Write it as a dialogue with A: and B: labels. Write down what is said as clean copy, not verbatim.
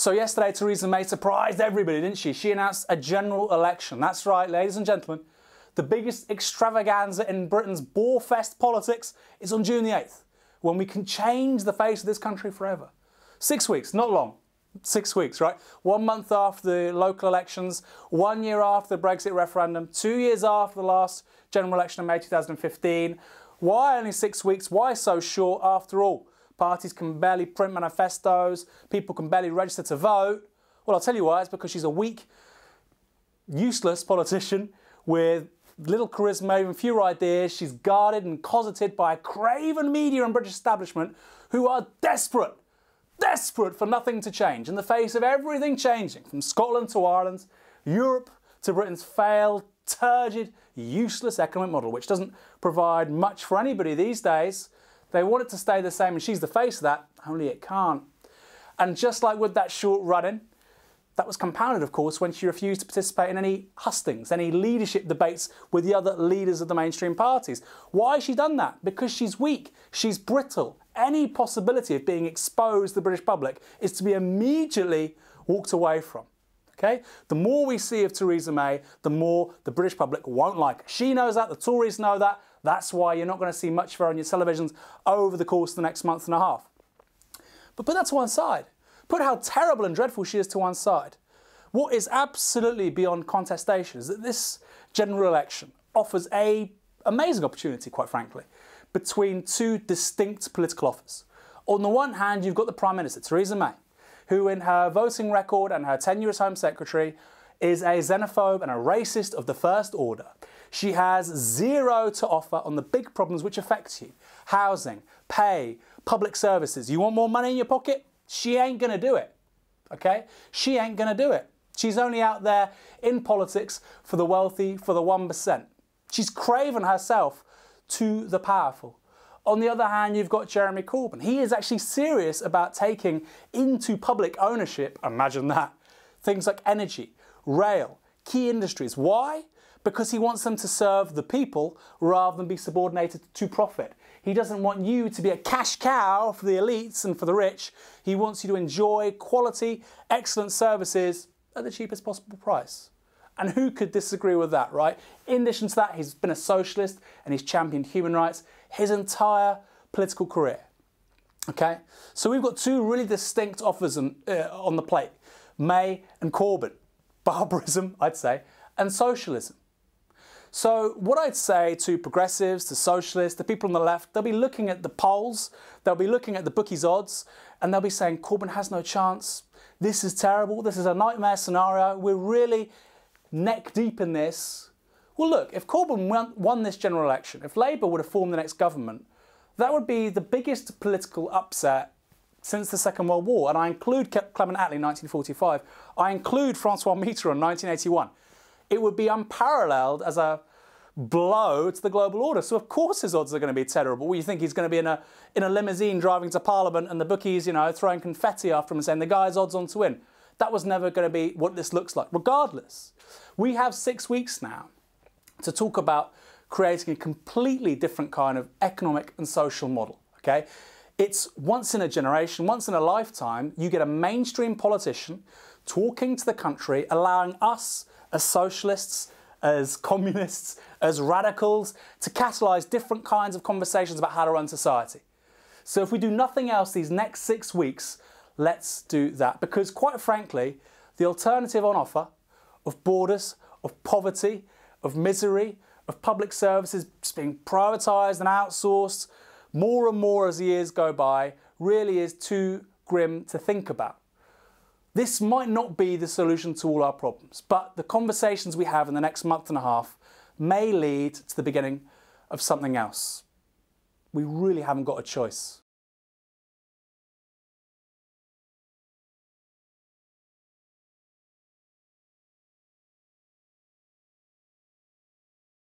A: So yesterday, Theresa May surprised everybody, didn't she? She announced a general election. That's right, ladies and gentlemen. The biggest extravaganza in Britain's bore-fest politics is on June the 8th, when we can change the face of this country forever. 6 weeks, not long. 6 weeks, right? 1 month after the local elections, 1 year after the Brexit referendum, 2 years after the last general election in May 2015. Why only 6 weeks? Why so short after all? Parties can barely print manifestos, people can barely register to vote. Well, I'll tell you why. It's because she's a weak, useless politician with little charisma, even fewer ideas. She's guarded and cosseted by a craven media and British establishment who are desperate for nothing to change in the face of everything changing, from Scotland to Ireland, Europe to Britain's failed, turgid, useless economic model, which doesn't provide much for anybody these days. They want it to stay the same, and she's the face of that, only it can't. And just like with that short run-in, that was compounded, of course, when she refused to participate in any hustings, any leadership debates with the other leaders of the mainstream parties. Why has she done that? Because she's weak, she's brittle. Any possibility of being exposed to the British public is to be immediately walked away from. Okay? The more we see of Theresa May, the more the British public won't like her. She knows that, the Tories know that. That's why you're not going to see much of her on your televisions over the course of the next month and a half. But put that to one side. Put how terrible and dreadful she is to one side. What is absolutely beyond contestation is that this general election offers an amazing opportunity, quite frankly, between two distinct political offers. On the one hand, you've got the Prime Minister, Theresa May, who in her voting record and her tenure as Home Secretary is a xenophobe and a racist of the first order. She has zero to offer on the big problems which affect you. Housing, pay, public services. You want more money in your pocket? She ain't going to do it. Okay? She ain't going to do it. She's only out there in politics for the wealthy, for the 1%. She's craven herself to the powerful. On the other hand, you've got Jeremy Corbyn. He is actually serious about taking into public ownership, imagine that, things like energy, rail, key industries. Why? Because he wants them to serve the people rather than be subordinated to profit. He doesn't want you to be a cash cow for the elites and for the rich. He wants you to enjoy quality, excellent services at the cheapest possible price. And who could disagree with that, right? In addition to that, he's been a socialist and he's championed human rights his entire political career. Okay? So we've got two really distinct offers on the plate. May and Corbyn. Barbarism, I'd say, and socialism. So what I'd say to progressives, to socialists, to people on the left, they'll be looking at the polls, they'll be looking at the bookies' odds, and they'll be saying, Corbyn has no chance. This is terrible. This is a nightmare scenario. We're really neck deep in this. Well, look, if Corbyn won this general election, if Labour would have formed the next government, that would be the biggest political upset since the Second World War. And I include Clement Attlee in 1945. I include Francois Mitterrand in 1981. It would be unparalleled as a blow to the global order. So of course his odds are going to be terrible. Well, you think he's going to be in a limousine driving to Parliament and the bookies, you know, throwing confetti after him and saying the guy's odds on to win. That was never going to be what this looks like. Regardless, we have 6 weeks now to talk about creating a completely different kind of economic and social model, okay? It's once in a generation, once in a lifetime, you get a mainstream politician talking to the country, allowing us as socialists, as communists, as radicals, to catalyse different kinds of conversations about how to run society. So if we do nothing else these next 6 weeks, let's do that. Because quite frankly, the alternative on offer of borders, of poverty, of misery, of public services just being privatised and outsourced more and more as the years go by really is too grim to think about. This might not be the solution to all our problems, but the conversations we have in the next month and a half may lead to the beginning of something else. We really haven't got a choice.